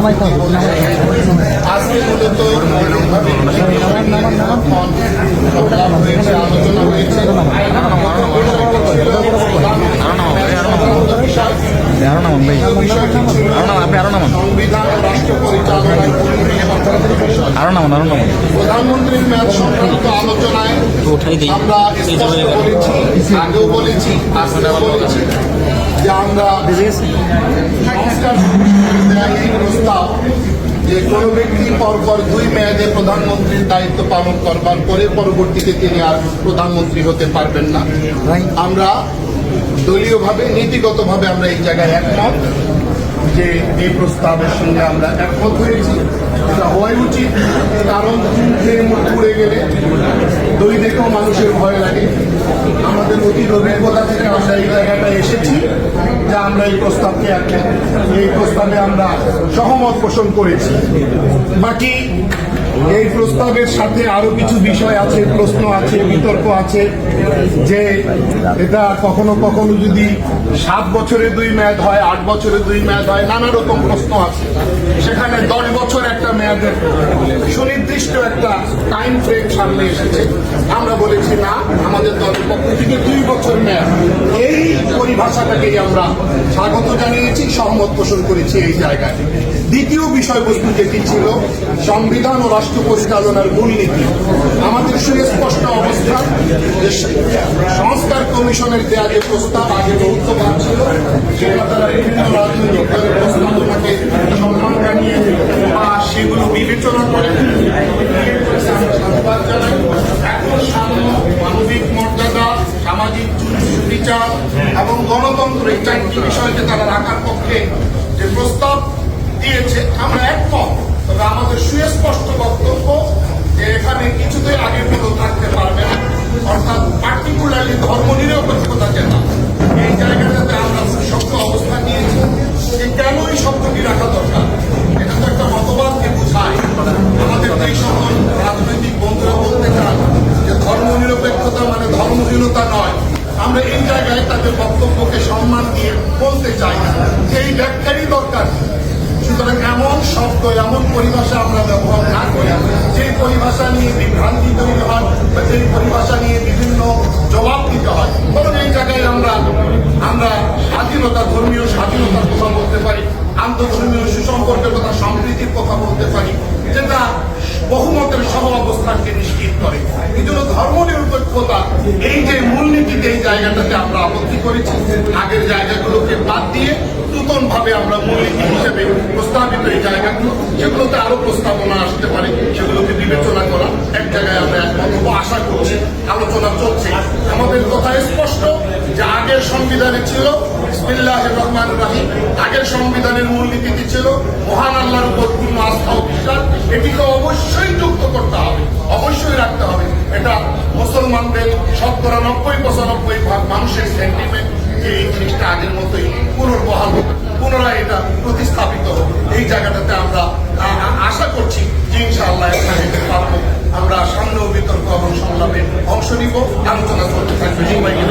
আজকে মূলত আলোচনা হয়েছে সংবিধান ও রাষ্ট্র পরিচালনায় প্রধানমন্ত্রীর মেয়াদ সংক্রান্ত আলোচনায় আমরা স্পষ্ট বলেছি, আগেও বলেছি, আজকেও বলেছি যে আমরা সংস্কার এই প্রস্তাব যে কোনো ব্যক্তি পরপর 2 মেয়াদে প্রধানমন্ত্রীর দায়িত্ব পালন করবার পরে পরবর্তীতে তিনি আর প্রধানমন্ত্রী হতে পারবেন না। আমরা দলীয়ভাবে নীতিগতভাবে আমরা এই জায়গায় একমত যে এই প্রস্তাবের সঙ্গে আমরা একমত হয়েছি। এটা হওয়াই উচিত, কারণ মুখ পুড়ে গেলে দই দেখেও মানুষের ভয় লাগে। আমাদের অতীত অভিজ্ঞতা থেকে আমরা এই জায়গাটায় এসেছি যে আমরা এই প্রস্তাবে আমরা সহমত পোষণ করেছি। বাকি এই প্রস্তাবের সাথে আরো কিছু বিষয় আছে, প্রশ্ন আছে, বিতর্ক আছে যে এটা কখনো কখনো যদি 7 বছরে 2 মেয়াদ হয়, 8 বছরে 2 মেয়াদ হয়, নানা রকম প্রশ্ন আছে। সেখানে 10 বছর একটা মেয়াদের সুনির্দিষ্ট একটা টাইম ফ্রেম সামনে এসেছে। আমরা বলেছি না, আমাদের দলের পক্ষ থেকে 2 বছর মেয়াদ, এই পরিভাষাটাকেই আমরা স্বাগত জানিয়েছি, সহমত পোষণ করেছি এই জায়গায়। দ্বিতীয় বিষয়বস্তু যেটি ছিল সংবিধান ও রাষ্ট্র পরিচালনার মূলনীতি, আমাদের সুস্পষ্ট অবস্থান যে সংস্কার কমিশনের দেয়া যে প্রস্তাব আগে বহুত্ববাদ ছিল, সেটা তারা বিভিন্ন রাজনৈতিক দলের প্রস্তাবনাকে সম্মান জানিয়ে বা সেগুলো বিবেচনা করে সাধুবাদ জানাই। এখন সাম্য, মানবিক মর্যাদা, সামাজিক সুবিচার এবং গণতন্ত্র এই 4টি বিষয়কে তারা রাখার পক্ষে যে প্রস্তাব দিয়েছে আমরা একমত। তবে আমাদের সুস্পষ্ট বক্তব্য যে এখানে কিছুতেই আগের মতো থাকতে পারবে না, অর্থাৎ পার্টিকুলারলি ধর্ম নিরপেক্ষতা যেটা, এই জায়গাটাতে আমরা শক্ত অবস্থান নিয়েছি যে কেন এই শব্দটি রাখা দরকার। এটা তো একটা মতবাদকে বোঝায়। আমাদের এই সকল রাজনৈতিক বন্ধুরা বলতে চান যে ধর্ম নিরপেক্ষতা মানে ধর্মহীনতা নয়। আমরা এই জায়গায় তাদের বক্তব্যকে সম্মান দিয়ে বলতে চাই যে এই ব্যাখ্যারই দরকার। সুতরাং এমন শব্দ, এমন পরিভাষা আমরা ব্যবহার না করি যে পরিভাষা নিয়ে বিভ্রান্তি তৈরি হয় বা যে পরিভাষা নিয়ে বিভিন্ন জবাব দিতে হয়। বরং এই জায়গায় আমরা স্বাধীনতা, ধর্মীয় স্বাধীনতার কথা বলতে পারি, আন্তঃধর্মীয় সুসম্পর্কের কথা, সম্প্রীতির কথা বলতে পারি, যেটা বহুমতের সহ অবস্থানকে নিশ্চিত করে। এই জন্য ধর্ম নিরপেক্ষতা এই যে মূলনীতিতে এই জায়গাটাতে আমরা আপত্তি করেছি, আগের জায়গাগুলোকে বাদ দিয়ে নতুন ভাবে আমরা মূলনীতি হিসেবে প্রস্তাবিত এই জায়গাগুলো, সেগুলোতে আরো প্রস্তাবনা আসতে পারে, সেগুলোকে বিবেচনা করা এক জায়গায় আমরা একমত আশা করছি। আলোচনা চলছে। আমাদের কথা স্পষ্ট যে আগের সংবিধানে ছিল বিসমিল্লাহির রহমানির রহিম, আগের সংবিধানের মূলনীতি ছিল মহান আল্লাহর উপর পূর্ণ আস্থা ও বিশ্বাস। এটিকে অবশ্যই যুক্ত করতে হবে, অবশ্যই রাখতে হবে। এটা মুসলমানদের 90-95% মানুষের সেন্টিমেন্ট যে এই জিনিসটা আগের মতোই পুনর্বহাল হবে, পুনরায় এটা প্রতিস্থাপিত হবে। এই জায়গাটাতে আমরা আশা করছি যে ইনশাআল্লাহ এখানে পারবো। আমরা সামনেও বিতর্ক এবং সংলাপে অংশ নিব, আলোচনা করতে থাকবে। সবাইকে